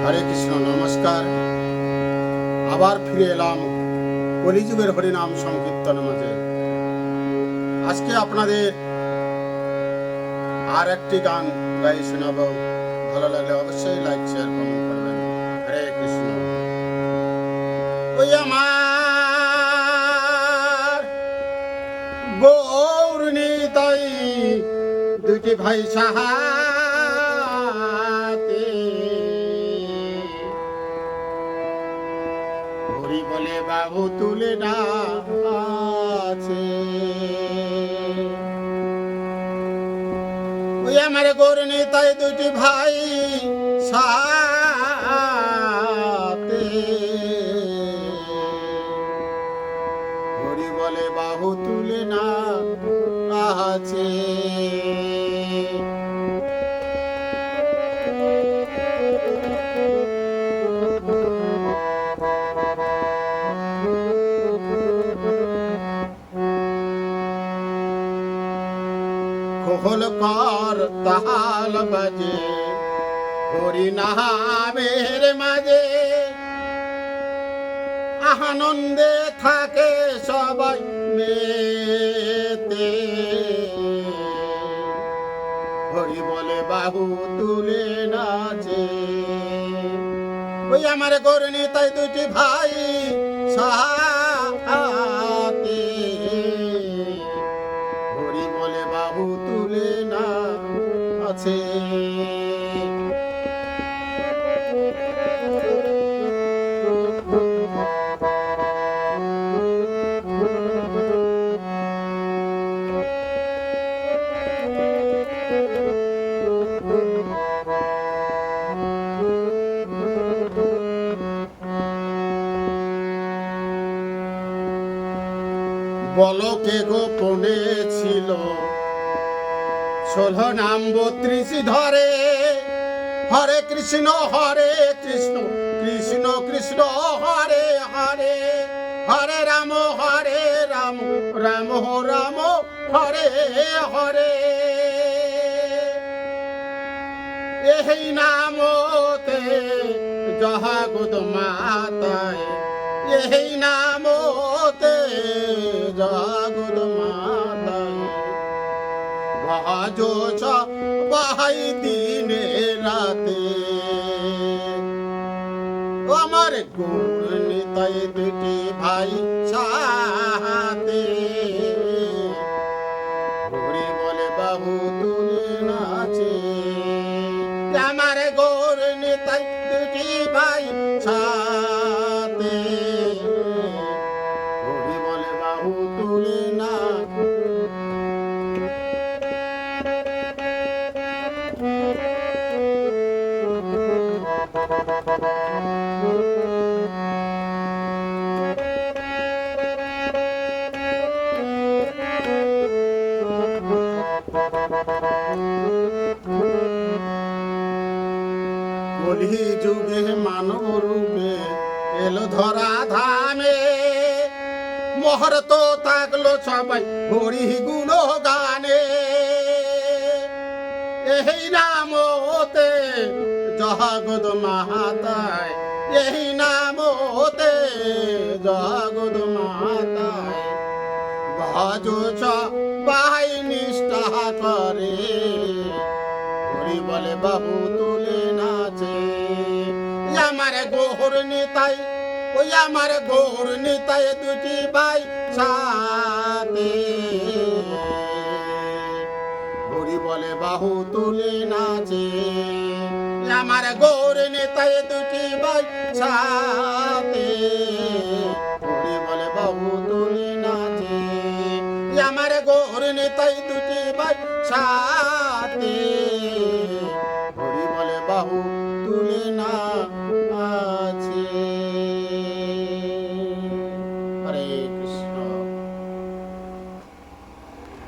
হরে কৃষ্ণ, নমস্কার। আবার ফিরে এলাম কলিযুগের হরিনাম সংকীর্তন মাঝে। আজকে আপনাদের আর একটি গান গাই শোনাবো। ভালো লাগলে অবশ্যই লাইক শেয়ার কমেন্ট করবেন। হরে কৃষ্ণ। ওই আমার গৌর নিতাই দুটি ভাই সাহাতে হরি বলে বাবু তুলে আছে। ওই আমার গৌর নিতাই দুটি ভাই সাথে হরি বলে বাহু তুলে না আছে। খোল কর তাল বাজে হরি নামের মাঝে, আনন্দে থাকে সবাই মেতে হরি বলে বাহু তুলে নাচে। ওই আমার গৌর নিতাই দুটি ভাই সাথে হরি বলে বাহু তুলে না আছে। বলকে গোপনে ছিল 16 নাম 32 ধরে। হরে কৃষ্ণ কৃষ্ণ কৃষ্ণ হরে হরে, হরে রাম রাম রাম হরে হরে। এই নামতে জগৎ মাতায়, এই নামতে জগৎ মাতায় বাজো বাহাই দিনে রাতে। আমার গৌর নিতাই দুটি ভাই সাথে হরি বলে বাহু তুলে নাচে। আমার গৌর নিতাই দুটি ভাই সাথে হরি বলে বাহু তুলে না। কলি যুগে মানব রূপে এলো ধরা ধামে, মোহর তো থাকলো সবাই হরি গুণ গানে। এই নামতে জগৎ মাতায়, এই নামতে জগৎ মাতায় ভজো সবাই নিষ্ঠা করে হরি বলে বাহু তুলে নাচে। আমার গৌর নিতাই, ওই আমার গৌর নিতাই দুটি ভাই সাথে হরি বলে বাহু তুলে নাচে। আমার গৌর নিতাই দুটি ভাই সাথে হরি বলে বাহু তুলে নাচে। আমার গৌর নিতাই দুটি ভাই সাথে হরি বলে বাহু তুলে না।